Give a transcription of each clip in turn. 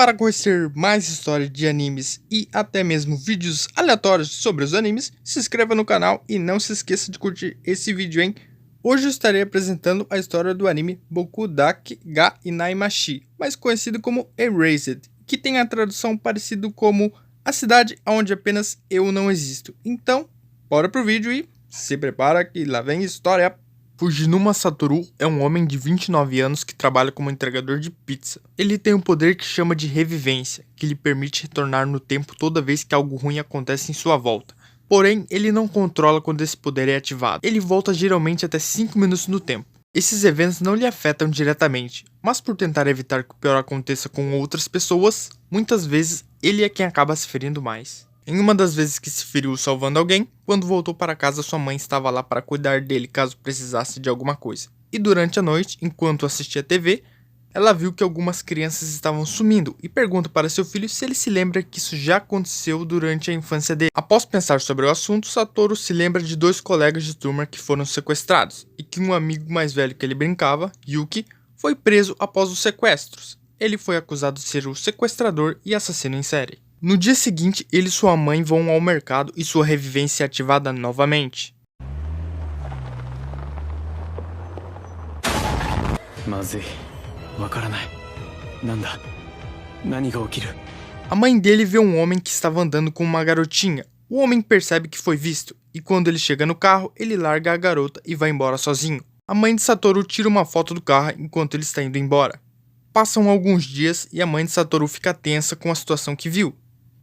para conhecer mais história de animes e até mesmo vídeos aleatórios sobre os animes, se inscreva no canal e não se esqueça de curtir esse vídeo, hein? Hoje eu estarei apresentando a história do anime Bokudake ga Inaimashi, mais conhecido como Erased, que tem a tradução parecida como A Cidade Onde Apenas Eu Não Existo. Então, bora pro vídeo e se prepara que lá vem história! Fujinuma Satoru é um homem de 29 anos que trabalha como entregador de pizza. Ele tem um poder que chama de revivência, que lhe permite retornar no tempo toda vez que algo ruim acontece em sua volta. Porém, ele não controla quando esse poder é ativado. Ele volta geralmente até 5 minutos no tempo. Esses eventos não lhe afetam diretamente, mas por tentar evitar que o pior aconteça com outras pessoas, muitas vezes ele é quem acaba se ferindo mais. Em uma das vezes que se feriu salvando alguém, quando voltou para casa sua mãe estava lá para cuidar dele caso precisasse de alguma coisa. E durante a noite, enquanto assistia TV, ela viu que algumas crianças estavam sumindo e pergunta para seu filho se ele se lembra que isso já aconteceu durante a infância dele. Após pensar sobre o assunto, Satoru se lembra de 2 colegas de turma que foram sequestrados e que um amigo mais velho que ele brincava, Yuki, foi preso após os sequestros. Ele foi acusado de ser o sequestrador e assassino em série. No dia seguinte, ele e sua mãe vão ao mercado e sua revivência é ativada novamente. A mãe dele vê um homem que estava andando com uma garotinha. O homem percebe que foi visto, e quando ele chega no carro, ele larga a garota e vai embora sozinho. A mãe de Satoru tira uma foto do carro enquanto ele está indo embora. Passam alguns dias e a mãe de Satoru fica tensa com a situação que viu,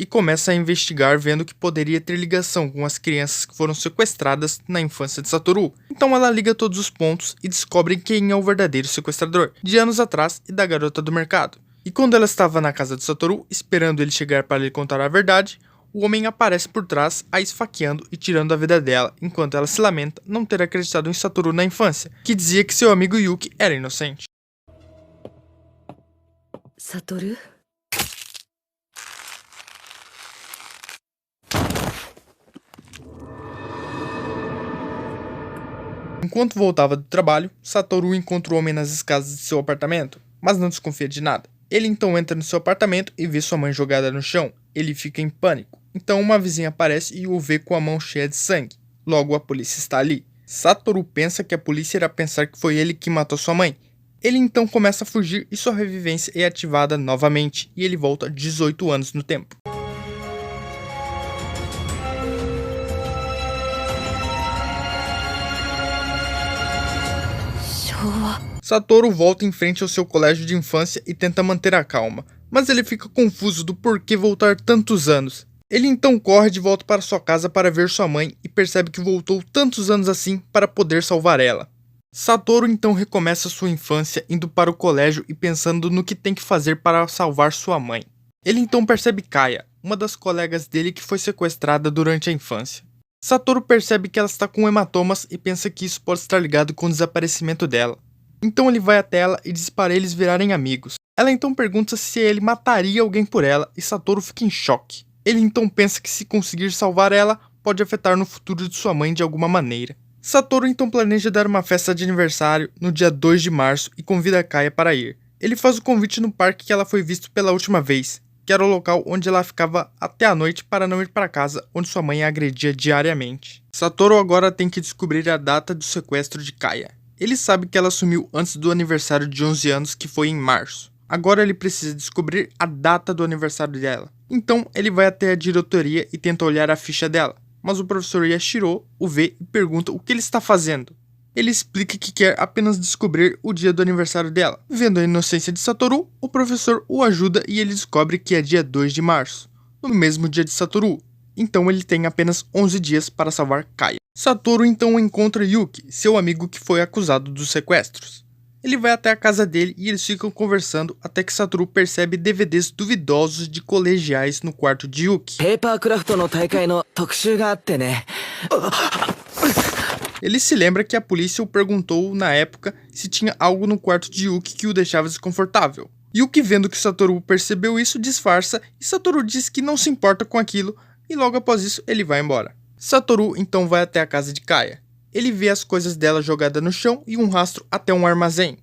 e começa a investigar vendo que poderia ter ligação com as crianças que foram sequestradas na infância de Satoru. Então ela liga todos os pontos e descobre quem é o verdadeiro sequestrador, de anos atrás e da garota do mercado. E quando ela estava na casa de Satoru, esperando ele chegar para lhe contar a verdade, o homem aparece por trás, a esfaqueando e tirando a vida dela, enquanto ela se lamenta não ter acreditado em Satoru na infância, que dizia que seu amigo Yuki era inocente. Satoru? Enquanto voltava do trabalho, Satoru encontra o homem nas escadas de seu apartamento, mas não desconfia de nada. Ele então entra no seu apartamento e vê sua mãe jogada no chão. Ele fica em pânico. Então uma vizinha aparece e o vê com a mão cheia de sangue. Logo a polícia está ali. Satoru pensa que a polícia irá pensar que foi ele que matou sua mãe. Ele então começa a fugir e sua revivência é ativada novamente e ele volta 18 anos no tempo. Satoru volta em frente ao seu colégio de infância e tenta manter a calma, mas ele fica confuso do porquê voltar tantos anos. Ele então corre de volta para sua casa para ver sua mãe e percebe que voltou tantos anos assim para poder salvar ela. Satoru então recomeça sua infância indo para o colégio e pensando no que tem que fazer para salvar sua mãe. Ele então percebe Kaya, uma das colegas dele que foi sequestrada durante a infância. Satoru percebe que ela está com hematomas e pensa que isso pode estar ligado com o desaparecimento dela. Então ele vai até ela e diz para eles virarem amigos. Ela então pergunta se ele mataria alguém por ela e Satoru fica em choque. Ele então pensa que se conseguir salvar ela, pode afetar no futuro de sua mãe de alguma maneira. Satoru então planeja dar uma festa de aniversário no dia 2 de março e convida a Kaya para ir. Ele faz o convite no parque que ela foi vista pela última vez, que era o local onde ela ficava até a noite para não ir para casa, onde sua mãe a agredia diariamente. Satoru agora tem que descobrir a data do sequestro de Kaya. Ele sabe que ela sumiu antes do aniversário de 11 anos, que foi em março. Agora ele precisa descobrir a data do aniversário dela. Então ele vai até a diretoria e tenta olhar a ficha dela. Mas o professor Yashiro o vê e pergunta o que ele está fazendo. Ele explica que quer apenas descobrir o dia do aniversário dela. Vendo a inocência de Satoru, o professor o ajuda e ele descobre que é dia 2 de março, no mesmo dia de Satoru. Então ele tem apenas 11 dias para salvar Kaya. Satoru então encontra Yuki, seu amigo que foi acusado dos sequestros. Ele vai até a casa dele e eles ficam conversando até que Satoru percebe DVDs duvidosos de colegiais no quarto de Yuki. Ele se lembra que a polícia o perguntou na época se tinha algo no quarto de Yuki que o deixava desconfortável. Yuki, vendo que Satoru percebeu isso, disfarça e Satoru diz que não se importa com aquilo e logo após isso ele vai embora. Satoru então vai até a casa de Kaya. Ele vê as coisas dela jogadas no chão e um rastro até um armazém.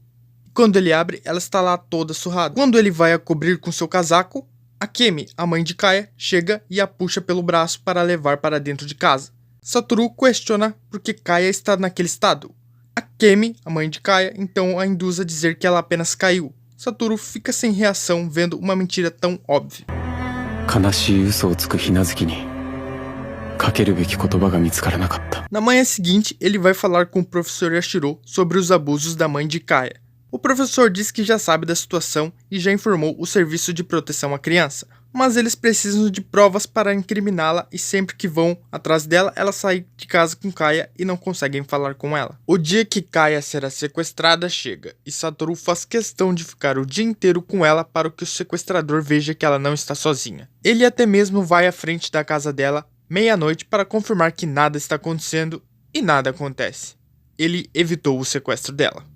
Quando ele abre, ela está lá toda surrada. Quando ele vai a cobrir com seu casaco, Akemi, a mãe de Kaya, chega e a puxa pelo braço para levar para dentro de casa. Satoru questiona por que Kaya está naquele estado. Akemi, a mãe de Kaya, então a induz a dizer que ela apenas caiu. Satoru fica sem reação vendo uma mentira tão óbvia. Na manhã seguinte, ele vai falar com o professor Yashiro sobre os abusos da mãe de Kaya. O professor diz que já sabe da situação e já informou o serviço de proteção à criança, mas eles precisam de provas para incriminá-la e sempre que vão atrás dela, ela sai de casa com Kaya e não conseguem falar com ela. O dia que Kaya será sequestrada chega e Satoru faz questão de ficar o dia inteiro com ela para que o sequestrador veja que ela não está sozinha. Ele até mesmo vai à frente da casa dela meia-noite para confirmar que nada está acontecendo e nada acontece. Ele evitou o sequestro dela.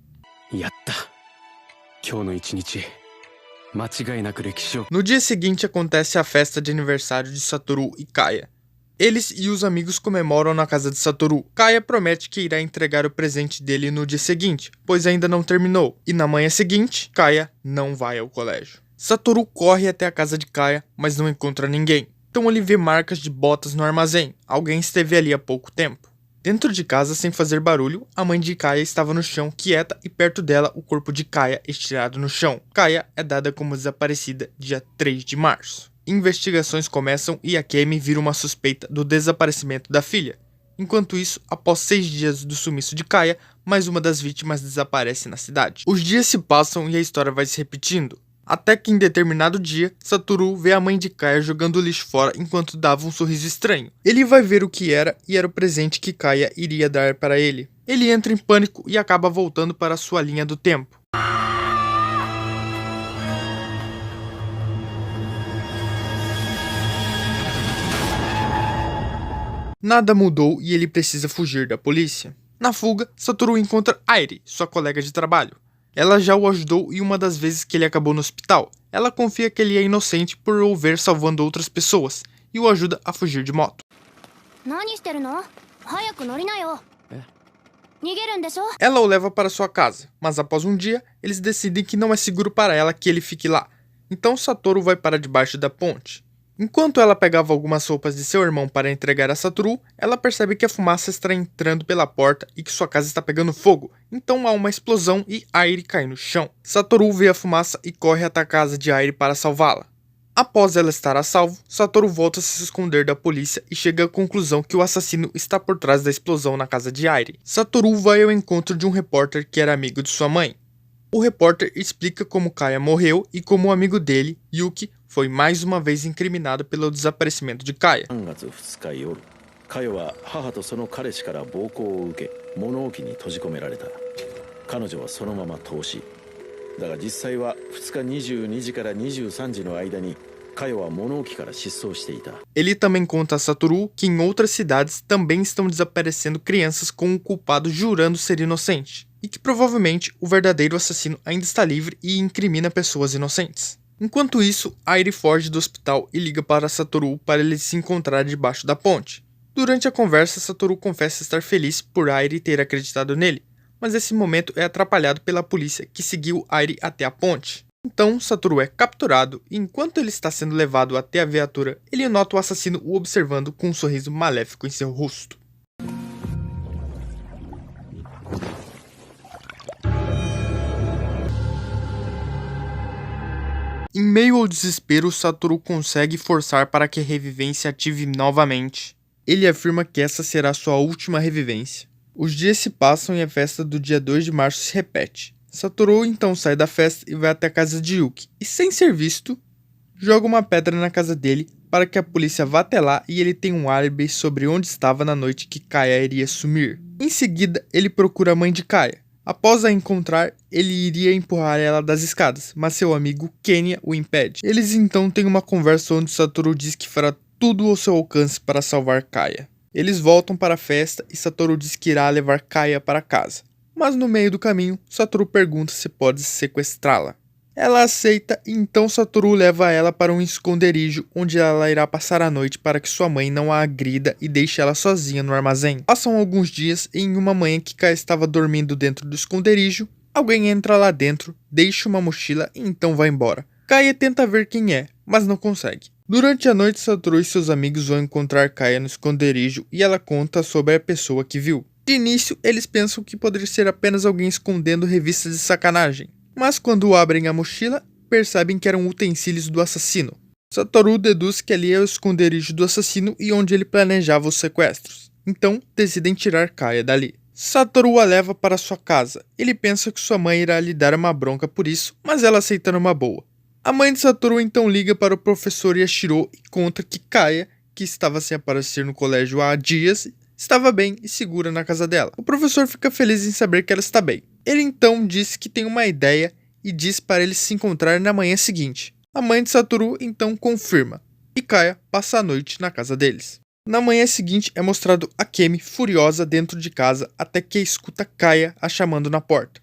No dia seguinte acontece a festa de aniversário de Satoru e Kaya. Eles e os amigos comemoram na casa de Satoru. Kaya promete que irá entregar o presente dele no dia seguinte, pois ainda não terminou. E na manhã seguinte, Kaya não vai ao colégio. Satoru corre até a casa de Kaya, mas não encontra ninguém. Então ele vê marcas de botas no armazém. Alguém esteve ali há pouco tempo. Dentro de casa, sem fazer barulho, a mãe de Kaya estava no chão, quieta, e perto dela o corpo de Kaya estirado no chão. Kaya é dada como desaparecida dia 3 de março. Investigações começam e Akemi vira uma suspeita do desaparecimento da filha. Enquanto isso, após 6 dias do sumiço de Kaya, mais uma das vítimas desaparece na cidade. Os dias se passam e a história vai se repetindo. Até que em determinado dia, Satoru vê a mãe de Kaya jogando lixo fora enquanto dava um sorriso estranho. Ele vai ver o que era e era o presente que Kaya iria dar para ele. Ele entra em pânico e acaba voltando para sua linha do tempo. Nada mudou e ele precisa fugir da polícia. Na fuga, Satoru encontra Airi, sua colega de trabalho. Ela já o ajudou em uma das vezes que ele acabou no hospital. Ela confia que ele é inocente por o ver salvando outras pessoas e o ajuda a fugir de moto. Ela o leva para sua casa, mas após um dia, eles decidem que não é seguro para ela que ele fique lá. Então Satoru vai para debaixo da ponte. Enquanto ela pegava algumas roupas de seu irmão para entregar a Satoru, ela percebe que a fumaça está entrando pela porta e que sua casa está pegando fogo. Então há uma explosão e Airi cai no chão. Satoru vê a fumaça e corre até a casa de Airi para salvá-la. Após ela estar a salvo, Satoru volta a se esconder da polícia e chega à conclusão que o assassino está por trás da explosão na casa de Airi. Satoru vai ao encontro de um repórter que era amigo de sua mãe. O repórter explica como Kaya morreu e como o amigo dele, Yuki, foi mais uma vez incriminado pelo desaparecimento de Kaya. Ele também conta a Satoru que em outras cidades também estão desaparecendo crianças com o culpado jurando ser inocente, e que provavelmente o verdadeiro assassino ainda está livre e incrimina pessoas inocentes. Enquanto isso, Airi foge do hospital e liga para Satoru para eles se encontrarem debaixo da ponte. Durante a conversa, Satoru confessa estar feliz por Airi ter acreditado nele, mas esse momento é atrapalhado pela polícia que seguiu Airi até a ponte. Então, Satoru é capturado e enquanto ele está sendo levado até a viatura, ele nota o assassino o observando com um sorriso maléfico em seu rosto. Em meio ao desespero, Satoru consegue forçar para que a revivência ative novamente. Ele afirma que essa será sua última revivência. Os dias se passam e a festa do dia 2 de março se repete. Satoru então sai da festa e vai até a casa de Yuki, e sem ser visto, joga uma pedra na casa dele para que a polícia vá até lá e ele tenha um álibi sobre onde estava na noite que Kaya iria sumir. Em seguida, ele procura a mãe de Kaya. Após a encontrar, ele iria empurrar ela das escadas, mas seu amigo Kenya o impede. Eles então têm uma conversa onde Satoru diz que fará tudo ao seu alcance para salvar Kaya. Eles voltam para a festa e Satoru diz que irá levar Kaya para casa. Mas no meio do caminho, Satoru pergunta se pode sequestrá-la. Ela aceita e então Satoru leva ela para um esconderijo onde ela irá passar a noite para que sua mãe não a agrida e deixe ela sozinha no armazém. Passam alguns dias e em uma manhã que Kaya estava dormindo dentro do esconderijo, Alguém entra lá dentro, deixa uma mochila e então vai embora. Kaia tenta ver quem é, mas não consegue. Durante a noite, Satoru e seus amigos vão encontrar Kaia no esconderijo e ela conta sobre a pessoa que viu. De início, eles pensam que poderia ser apenas alguém escondendo revistas de sacanagem, mas quando abrem a mochila, percebem que eram utensílios do assassino. Satoru deduz que ali é o esconderijo do assassino e onde ele planejava os sequestros, então decidem tirar Kaia dali. Satoru a leva para sua casa. Ele pensa que sua mãe irá lhe dar uma bronca por isso, mas ela aceita numa boa. A mãe de Satoru então liga para o professor Yashiro e conta que Kaia, que estava sem aparecer no colégio há dias, estava bem e segura na casa dela. O professor fica feliz em saber que ela está bem. Ele então diz que tem uma ideia e diz para eles se encontrarem na manhã seguinte. A mãe de Satoru então confirma, e Kaia passa a noite na casa deles. Na manhã seguinte é mostrado Akemi furiosa dentro de casa até que escuta Kaia a chamando na porta.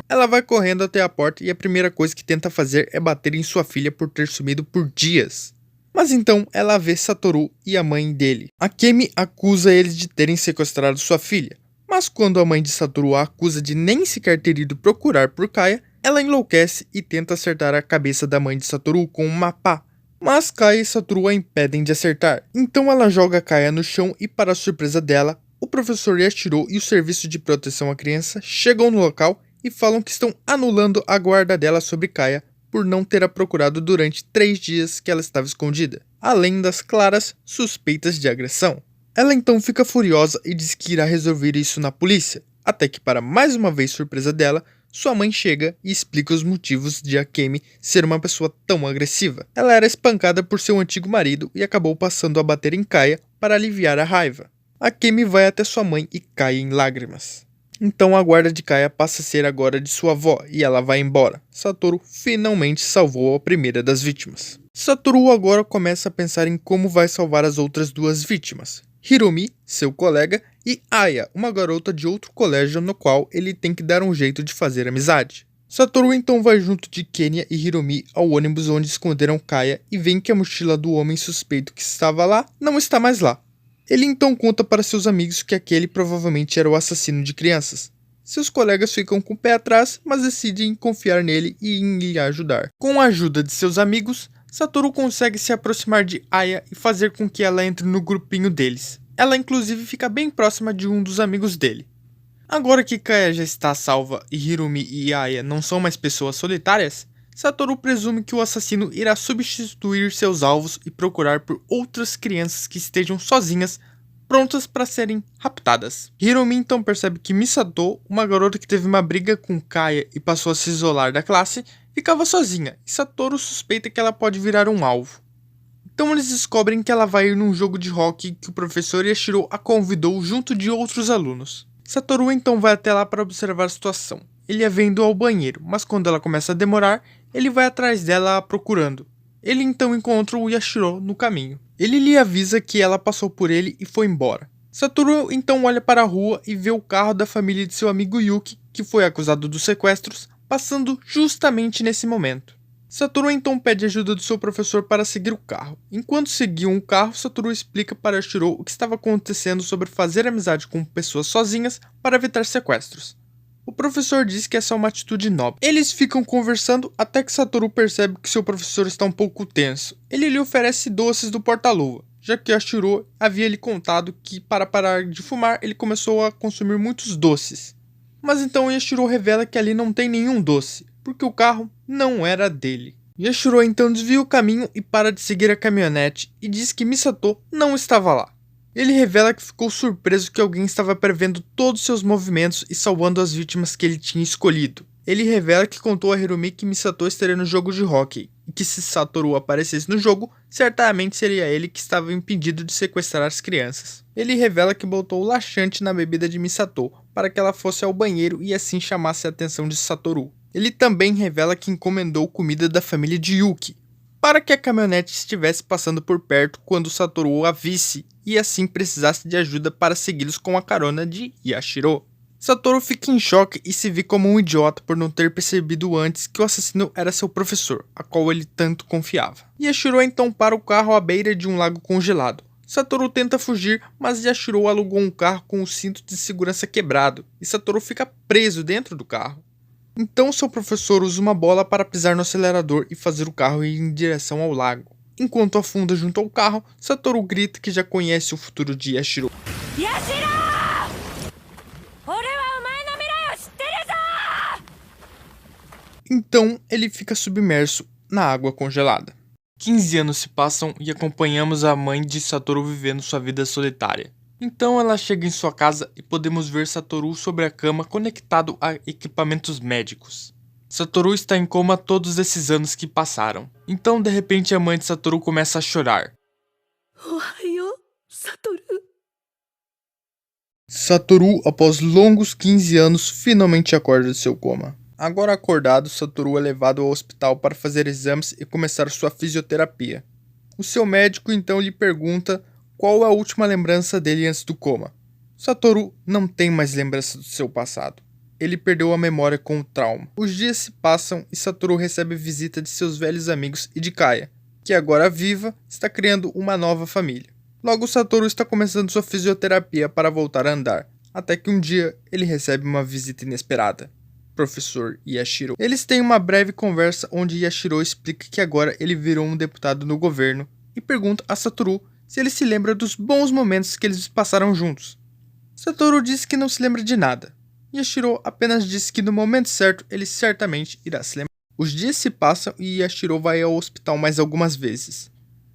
Ela vai correndo até a porta e a primeira coisa que tenta fazer é bater em sua filha por ter sumido por dias. Mas então ela vê Satoru e a mãe dele. Akemi acusa eles de terem sequestrado sua filha, mas quando a mãe de Satoru a acusa de nem sequer ter ido procurar por Kaia, ela enlouquece e tenta acertar a cabeça da mãe de Satoru com uma pá. Mas Kaia e Satoru a impedem de acertar. Então ela joga Kaia no chão e, para a surpresa dela, o professor Yashiro e o serviço de proteção à criança chegam no local e falam que estão anulando a guarda dela sobre Kaia por não ter a procurado durante 3 dias que ela estava escondida, além das claras suspeitas de agressão. Ela então fica furiosa e diz que irá resolver isso na polícia, até que, para mais uma vez surpresa dela, sua mãe chega e explica os motivos de Akemi ser uma pessoa tão agressiva. Ela era espancada por seu antigo marido e acabou passando a bater em Kaia para aliviar a raiva. Akemi vai até sua mãe e cai em lágrimas. Então a guarda de Kaia passa a ser agora de sua avó e ela vai embora. Satoru finalmente salvou a primeira das vítimas. Satoru agora começa a pensar em como vai salvar as outras 2 vítimas. Hiromi, seu colega, e Aya, uma garota de outro colégio no qual ele tem que dar um jeito de fazer amizade. Satoru então vai junto de Kenya e Hiromi ao ônibus onde esconderam Kaia e vê que a mochila do homem suspeito que estava lá não está mais lá. Ele então conta para seus amigos que aquele provavelmente era o assassino de crianças. Seus colegas ficam com o pé atrás, mas decidem confiar nele e em lhe ajudar. Com a ajuda de seus amigos, Satoru consegue se aproximar de Aya e fazer com que ela entre no grupinho deles. Ela inclusive fica bem próxima de um dos amigos dele. Agora que Kaia já está salva e Hirumi e Aya não são mais pessoas solitárias, Satoru presume que o assassino irá substituir seus alvos e procurar por outras crianças que estejam sozinhas, prontas para serem raptadas. Hirumi então percebe que Misato, uma garota que teve uma briga com Kaia e passou a se isolar da classe, ficava sozinha, e Satoru suspeita que ela pode virar um alvo. Então eles descobrem que ela vai ir num jogo de hóquei que o professor Yashiro a convidou junto de outros alunos. Satoru então vai até lá para observar a situação. Ele a vê indo ao banheiro, mas quando ela começa a demorar, ele vai atrás dela procurando. Ele então encontra o Yashiro no caminho. Ele lhe avisa que ela passou por ele e foi embora. Satoru então olha para a rua e vê o carro da família de seu amigo Yuki, que foi acusado dos sequestros, passando justamente nesse momento. Satoru então pede ajuda do seu professor para seguir o carro. Enquanto seguiam o carro, Satoru explica para Yashiro o que estava acontecendo sobre fazer amizade com pessoas sozinhas para evitar sequestros. O professor diz que essa é uma atitude nobre. Eles ficam conversando até que Satoru percebe que seu professor está um pouco tenso. Ele lhe oferece doces do porta-luva, já que Yashiro havia lhe contado que para parar de fumar ele começou a consumir muitos doces. Mas então Yashiro revela que ali não tem nenhum doce, porque o carro não era dele. Yashiro então desvia o caminho e para de seguir a caminhonete e diz que Misato não estava lá. Ele revela que ficou surpreso que alguém estava prevendo todos seus movimentos e salvando as vítimas que ele tinha escolhido. Ele revela que contou a Hirumi que Misato estaria no jogo de hóquei, e que se Satoru aparecesse no jogo, certamente seria ele que estava impedido de sequestrar as crianças. Ele revela que botou laxante na bebida de Misato, para que ela fosse ao banheiro e assim chamasse a atenção de Satoru. Ele também revela que encomendou comida da família de Yuki, para que a caminhonete estivesse passando por perto quando Satoru a visse e assim precisasse de ajuda para segui-los com a carona de Yashiro. Satoru fica em choque e se vê como um idiota por não ter percebido antes que o assassino era seu professor, a qual ele tanto confiava. Yashiro então para o carro à beira de um lago congelado. Satoru tenta fugir, mas Yashiro alugou um carro com o cinto de segurança quebrado e Satoru fica preso dentro do carro. Então seu professor usa uma bola para pisar no acelerador e fazer o carro ir em direção ao lago. Enquanto afunda junto ao carro, Satoru grita que já conhece o futuro de Yashiro. Yashiro! Então ele fica submerso na água congelada. 15 anos se passam e acompanhamos a mãe de Satoru vivendo sua vida solitária. Então ela chega em sua casa e podemos ver Satoru sobre a cama conectado a equipamentos médicos. Satoru está em coma todos esses anos que passaram. Então de repente a mãe de Satoru começa a chorar. Ohayou, Satoru. Satoru, após longos 15 anos, finalmente acorda de seu coma. Agora acordado, Satoru é levado ao hospital para fazer exames e começar sua fisioterapia. O seu médico então lhe pergunta qual é a última lembrança dele antes do coma. Satoru não tem mais lembrança do seu passado. Ele perdeu a memória com o trauma. Os dias se passam e Satoru recebe visita de seus velhos amigos e de Kaya, que agora viva, está criando uma nova família. Logo Satoru está começando sua fisioterapia para voltar a andar, até que um dia ele recebe uma visita inesperada. Professor Yashiro. Eles têm uma breve conversa onde Yashiro explica que agora ele virou um deputado no governo e pergunta a Satoru se ele se lembra dos bons momentos que eles passaram juntos. Satoru diz que não se lembra de nada. Yashiro apenas diz que no momento certo ele certamente irá se lembrar. Os dias se passam e Yashiro vai ao hospital mais algumas vezes.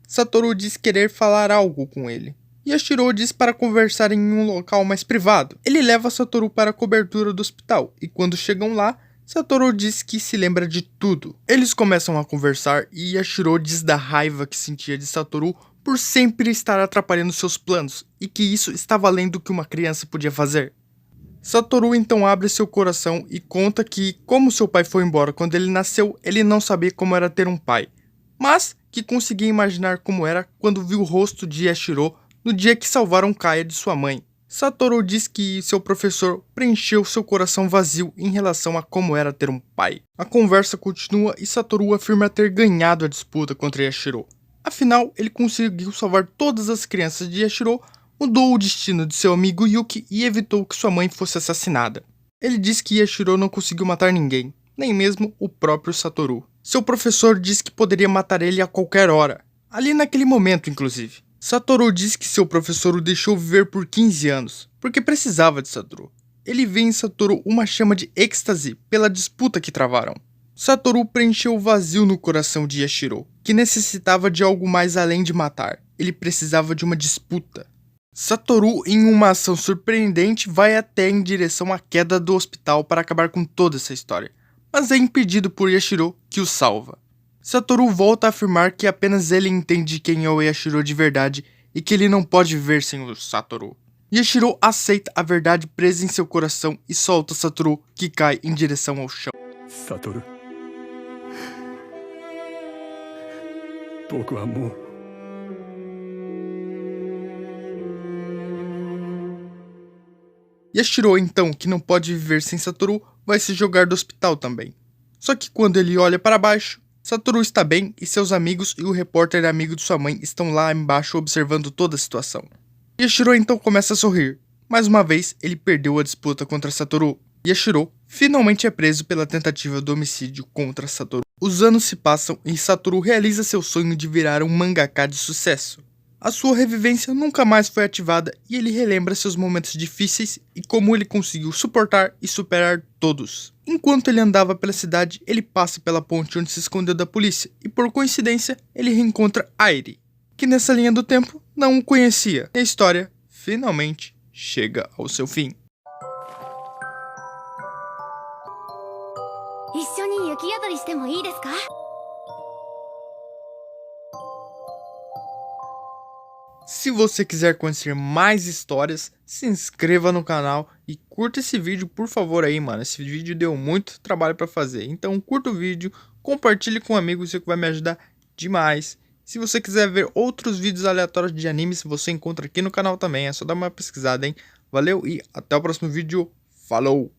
Satoru diz querer falar algo com ele. Yashiro diz para conversar em um local mais privado. Ele leva Satoru para a cobertura do hospital e quando chegam lá, Satoru diz que se lembra de tudo. Eles começam a conversar e Yashiro diz da raiva que sentia de Satoru por sempre estar atrapalhando seus planos e que isso estava além do que uma criança podia fazer. Satoru então abre seu coração e conta que, como seu pai foi embora quando ele nasceu, ele não sabia como era ter um pai, mas que conseguia imaginar como era quando viu o rosto de Yashiro no dia que salvaram Kaya de sua mãe. Satoru diz que seu professor preencheu seu coração vazio em relação a como era ter um pai. A conversa continua e Satoru afirma ter ganhado a disputa contra Yashiro. Afinal, ele conseguiu salvar todas as crianças de Yashiro, mudou o destino de seu amigo Yuki e evitou que sua mãe fosse assassinada. Ele diz que Yashiro não conseguiu matar ninguém, nem mesmo o próprio Satoru. Seu professor diz que poderia matar ele a qualquer hora, ali naquele momento inclusive. Satoru diz que seu professor o deixou viver por 15 anos, porque precisava de Satoru. Ele vê em Satoru uma chama de êxtase pela disputa que travaram. Satoru preencheu o vazio no coração de Yashiro, que necessitava de algo mais além de matar. Ele precisava de uma disputa. Satoru, em uma ação surpreendente, vai até em direção à queda do hospital para acabar com toda essa história, mas é impedido por Yashiro, que o salva. Satoru volta a afirmar que apenas ele entende quem é o Yashiro de verdade e que ele não pode viver sem o Satoru. Yashiro aceita a verdade presa em seu coração e solta Satoru, que cai em direção ao chão. Satoru. Yashiro, então, que não pode viver sem Satoru, vai se jogar do hospital também. Só que quando ele olha para baixo, Satoru está bem e seus amigos e o repórter amigo de sua mãe estão lá embaixo observando toda a situação. Yashiro então começa a sorrir. Mais uma vez, ele perdeu a disputa contra Satoru. Yashiro finalmente é preso pela tentativa de homicídio contra Satoru. Os anos se passam e Satoru realiza seu sonho de virar um mangaka de sucesso. A sua revivência nunca mais foi ativada e ele relembra seus momentos difíceis e como ele conseguiu suportar e superar todos. Enquanto ele andava pela cidade, ele passa pela ponte onde se escondeu da polícia e por coincidência ele reencontra Airi, que nessa linha do tempo não o conhecia. E a história finalmente chega ao seu fim. Se você quiser conhecer mais histórias, se inscreva no canal e curta esse vídeo, por favor aí, mano. Esse vídeo deu muito trabalho pra fazer. Então curta o vídeo, compartilhe com amigos, isso que vai me ajudar demais. Se você quiser ver outros vídeos aleatórios de animes, você encontra aqui no canal também. É só dar uma pesquisada, hein? Valeu e até o próximo vídeo. Falou!